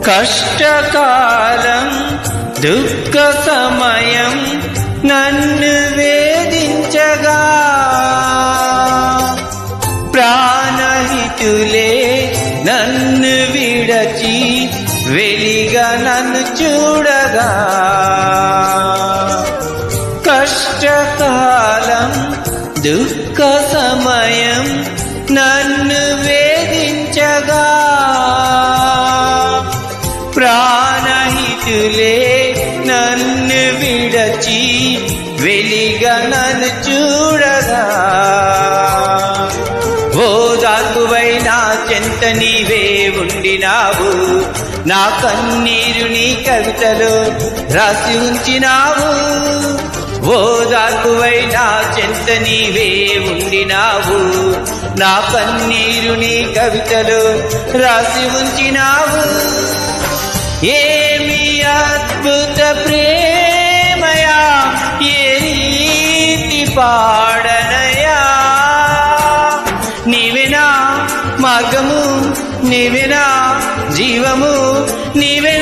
కష్టకాలం దుఃఖ సమయం నన్ను వేధించగా ప్రాణహితులే నన్ను విడచి వెలిగా నన్ను చూడగా కష్టకాలం దుఃఖ సమయం నన్ను వేధించగా ప్రాణహితులే నన్ను విడచి వెలిగా నన్ను చూడగా ఓదార్పువై నా చెంత నీవే ఉండినావు నా కన్నీరు నీ కవితలో రాసి ఉంచినావు ఓదార్పువై నా చెంత నీవే ఉండినావు నా కన్నీరు నీ కవితలో రాసి ఉంచినావు ఏమి అద్భుత ప్రేమయా ఏ రీతి పాడనయా నీవేనా మార్గము నీవేనా జీవము నీవే